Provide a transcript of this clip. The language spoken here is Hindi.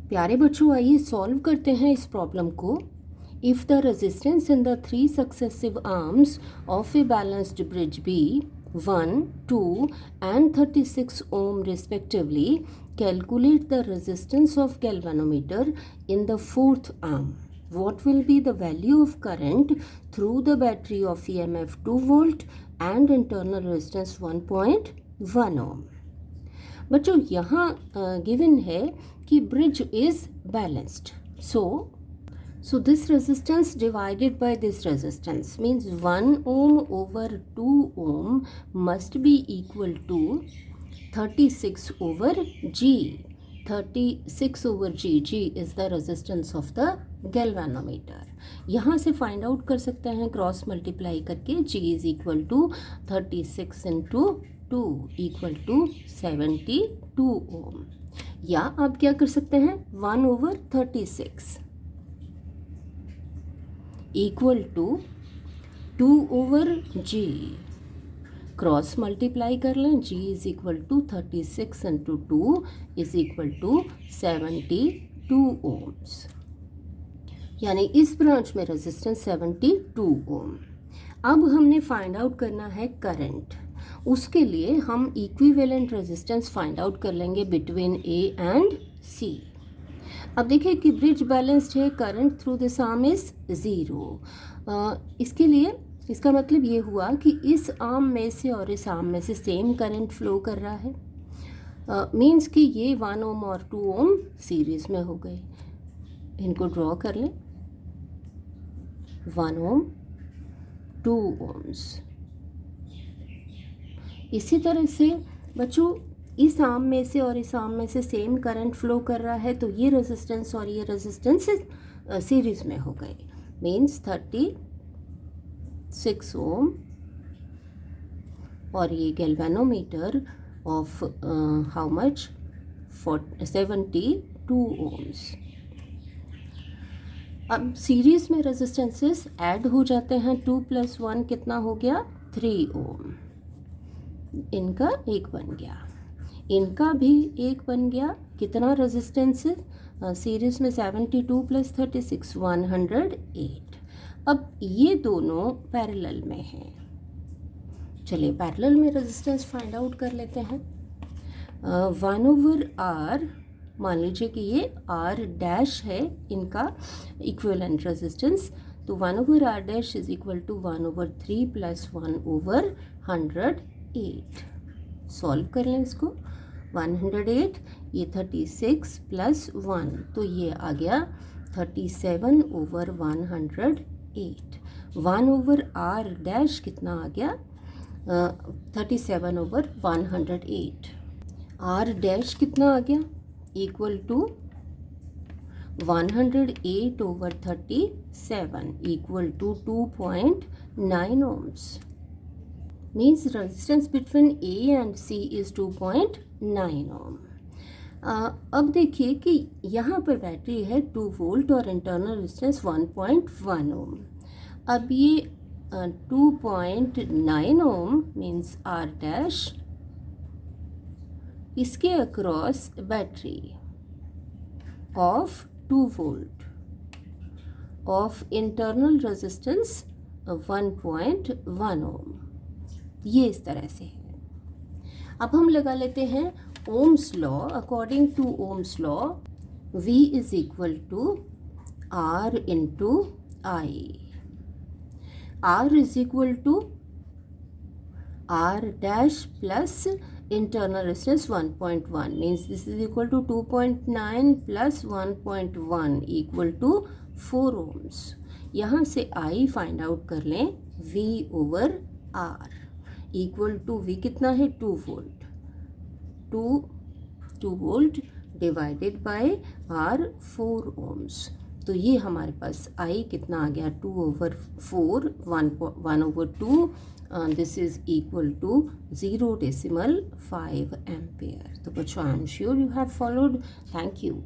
प्यारे बच्चों, आइए सॉल्व करते हैं इस प्रॉब्लम को। If the resistance in the three successive arms of a balanced bridge be 1, 2 and 36 ohm respectively, calculate the resistance of galvanometer in the fourth arm. What will be the value of current through the battery of EMF 2 volt and internal resistance 1.1 ohm? बच्चों यहाँ गिवन है कि bridge is balanced, so this resistance divided by this resistance means 1 ohm over 2 ohm must be equal to 36 over G. 36 over G. G is the resistance of the galvanometer. यहाँ से फाइंड आउट कर सकते हैं क्रॉस मल्टीप्लाई करके. G is equal to 36 into 2 equal to 72 ohm. या आप क्या कर सकते हैं 1 over 36 equal to 2 over G. Cross multiply कर लें. G is equal to 36 into 2 is equal to 72 ohms. यानी इस ब्रांच में रेजिस्टेंस 72 ओम. अब हमने फाइंड आउट करना है करंट. उसके लिए हम इक्विवेलेंट रेजिस्टेंस फाइंड आउट कर लेंगे बिटवीन ए एंड सी. अब देखिए कि ब्रिज बैलेंस्ड है, current through this arm is 0. इसके लिए इसका मतलब ये हुआ कि इस आर्म में से और इस आर्म में से सेम करंट फ्लो कर रहा है. मीन्स कि ये 1 ओम और 2 ओम सीरीज में हो गए. इनको ड्रॉ कर लें. 1 ओम 2 ओम्स. इसी तरह से बच्चों इस आर्म में से और इस आर्म में से सेम करंट फ्लो कर रहा है, तो ये रेजिस्टेंस और ये रेजिस्टेंस सीरीज में हो गए. मीन्स 36 ओम और ये galvanometer of how much 72 ohms. अब सीरीज में रेजिस्टेंसेस ऐड हो जाते हैं. 2 + 1 कितना हो गया 3 ओम. इनका एक बन गया, इनका भी एक बन गया. कितना रेजिस्टेंस सीरीज में 72 + 36 108. अब ये दोनों पैरेलल में हैं. चलिए पैरेलल में रेजिस्टेंस फाइंड आउट कर लेते हैं. 1 over R, मान लीजिए कि ये R डैश है इनका इक्विवेलेंट रेजिस्टेंस, तो 1 over R dash is equal to 1 over 3 + 1 over 108. Solve कर लें इसको. 108 ये 36 + 1, तो ये आ गया 37 over 108. 1 over R डैश कितना आ गया 37 over 108. R डैश कितना आ गया equal to 108 over 37 equal to 2.9 ohms. Means resistance between A and C is 2.9 ohm. अब देखिए कि यहाँ पर बैटरी है 2 वोल्ट और इंटरनल रेजिस्टेंस 1.1 ओम. अब ये 2.9 ओम मीन्स R डैश, इसके across battery of 2 volt of internal resistance 1.1 ओम. ये इस तरह से है. अब हम लगा लेते हैं ohms law. According to ohms law V is equal to R into I. R is equal to R dash plus internal resistance 1.1 means this is equal to 2.9 plus 1.1 equal to 4 ohms. यहाँ से I फाइंड आउट कर लें. V over R equal to V कितना है 2 volt. 2 volt divided by R 4 ohms. तो ये हमारे पास I कितना आ गया 2 over 4 1 over 2. This is equal to 0.5 ampere. तो बच्चों, I am sure you have followed. Thank you.